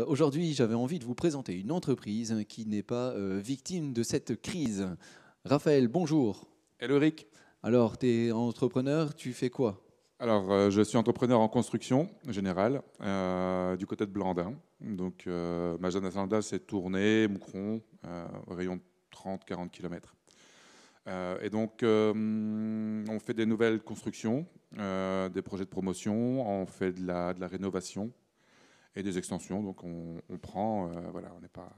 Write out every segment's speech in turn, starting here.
Aujourd'hui, j'avais envie de vous présenter une entreprise qui n'est pas victime de cette crise. Raphaël, bonjour. Hello Rick. Alors, tu es entrepreneur, tu fais quoi? Alors, je suis entrepreneur en construction générale du côté de Blandin. Donc, ma jeune ascendance, c'est Tournai, Moucron, au rayon de 30-40 km. Et donc, on fait des nouvelles constructions, des projets de promotion, on fait de la rénovation et des extensions. Donc, on prend, voilà, on n'est pas...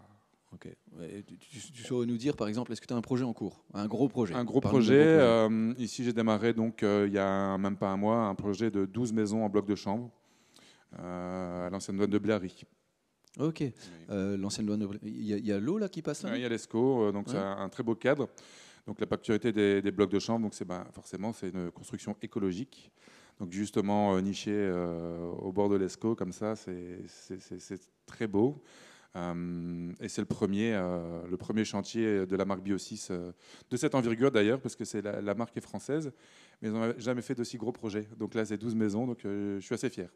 Ok. Ouais, tu saurais nous dire, par exemple, est-ce que tu as un projet en cours? Un gros projet? Un gros Parle-nous d'un projet. gros projet. Ici, j'ai démarré donc il y a même pas un mois un projet de 12 maisons en bloc de chambre à l'ancienne douane de Blary. Ok. Oui. L'ancienne douane il y a l'eau là qui passe là? Il y a l'ESCO, donc Ouais. c'est un très beau cadre. Donc la particularité des blocs de chambre, donc c'est forcément c'est une construction écologique. Donc justement niché au bord de l'ESCO comme ça, c'est très beau. Et c'est le premier chantier de la marque Bio6 de cette envergure d'ailleurs, parce que c'est la marque est française, mais ils n'ont jamais fait d'aussi gros projet. Donc là, c'est 12 maisons, donc je suis assez fier.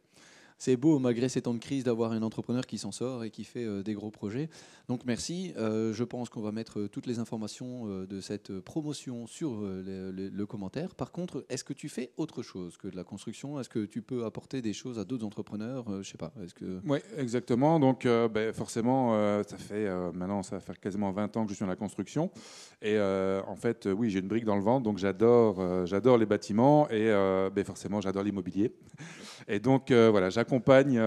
C'est beau, malgré ces temps de crise, d'avoir un entrepreneur qui s'en sort et qui fait des gros projets. Donc merci. Je pense qu'on va mettre toutes les informations de cette promotion sur le commentaire. Par contre, est-ce que tu fais autre chose que de la construction? Est-ce que tu peux apporter des choses à d'autres entrepreneurs? Je sais pas. Est-ce que... Oui, exactement. Donc, forcément, maintenant, ça va faire quasiment 20 ans que je suis dans la construction. Et en fait, oui, j'ai une brique dans le ventre, donc j'adore les bâtiments et forcément, j'adore l'immobilier. Et donc, voilà, j'accompagne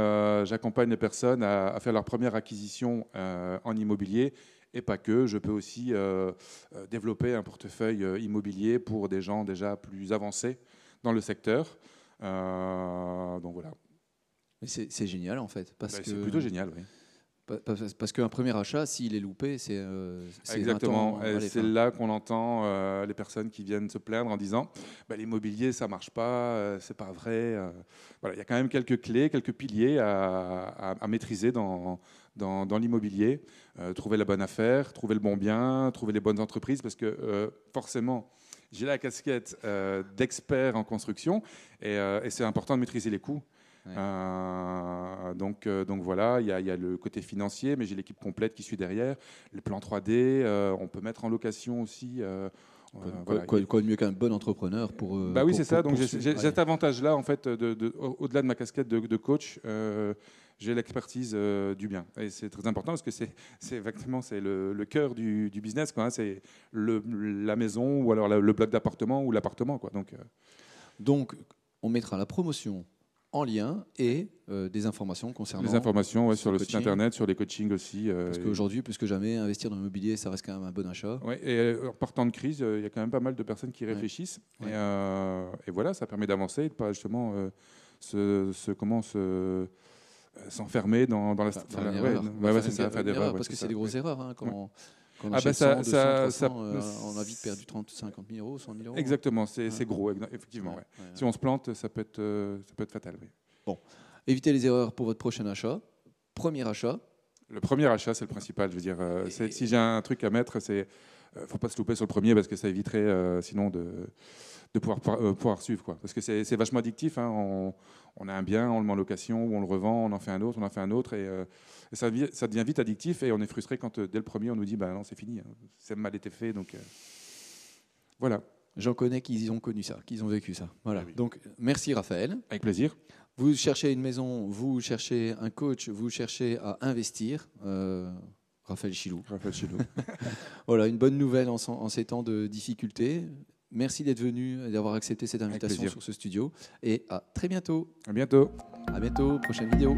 les personnes à faire leur première acquisition en immobilier. Et pas que, je peux aussi développer un portefeuille immobilier pour des gens déjà plus avancés dans le secteur. Donc voilà. Mais c'est génial en fait, C'est plutôt génial, oui. parce qu'un premier achat, s'il est loupé, c'est un Exactement. temps. Et Allez, c'est enfin, là qu'on entend les personnes qui viennent se plaindre en disant l'immobilier, ça marche pas, c'est pas vrai. Voilà, il y a quand même quelques clés, quelques piliers à maîtriser dans l'immobilier. Trouver la bonne affaire, trouver le bon bien, trouver les bonnes entreprises, parce que forcément, j'ai la casquette d'expert en construction et c'est important de maîtriser les coûts. ouais. Donc voilà, il y a le côté financier, mais j'ai l'équipe complète qui suit derrière. Le plan 3D, on peut mettre en location aussi. Voilà. Quoi de mieux qu'un bon entrepreneur pour. Bah oui, c'est ça. Donc j'ai poursuivre. cet avantage-là, en fait, au-delà de ma casquette de coach, j'ai l'expertise du bien. Et c'est très important parce que c'est effectivement c'est le cœur du business, quoi, hein. C'est la maison ou alors le bloc d'appartement ou l'appartement, quoi. Donc, on mettra la promotion en lien et des informations concernant les informations, ouais, ce sur le site coaching. internet, sur les coachings aussi. Parce qu'aujourd'hui, plus que jamais, investir dans l'immobilier, ça reste quand même un bon achat. Ouais, et en partant de crise, il y a quand même pas mal de personnes qui réfléchissent. Ouais. Et voilà, ça permet d'avancer et de pas justement s'enfermer dans la. Faire une Ouais, erreur. c'est ça, faire des erreurs. Parce que c'est des grosses erreurs. Hein, quand on Ah, bah, achète 100, 200, 300, on a vite perdu 30, 50 000 euros, 100 000 euros. Exactement, c'est gros, effectivement. Ouais, Ouais. ouais. Si on se plante, ça peut être fatal. Oui. Bon, évitez les erreurs pour votre prochain achat. Premier achat. Le premier achat, c'est le principal. Je veux dire, si j'ai un truc à mettre, faut pas se louper sur le premier parce que ça éviterait sinon de pouvoir suivre, quoi. Parce que c'est vachement addictif, hein. On a un bien, on le met en location ou on le revend, on en fait un autre, et ça devient vite addictif et on est frustré quand dès le premier on nous dit non, c'est fini, hein, c'est mal été fait, donc voilà. J'en connais qui ont connu ça, qui ont vécu ça. Voilà. Oui. Donc, merci Raphaël. Avec plaisir. Vous cherchez une maison, vous cherchez un coach, vous cherchez à investir. Raphaël Chilou. Raphaël Chilou. Voilà, une bonne nouvelle en ces temps de difficultés. Merci d'être venu et d'avoir accepté cette invitation plaisir. sur ce studio. Et à très bientôt. À bientôt. À bientôt, prochaine vidéo.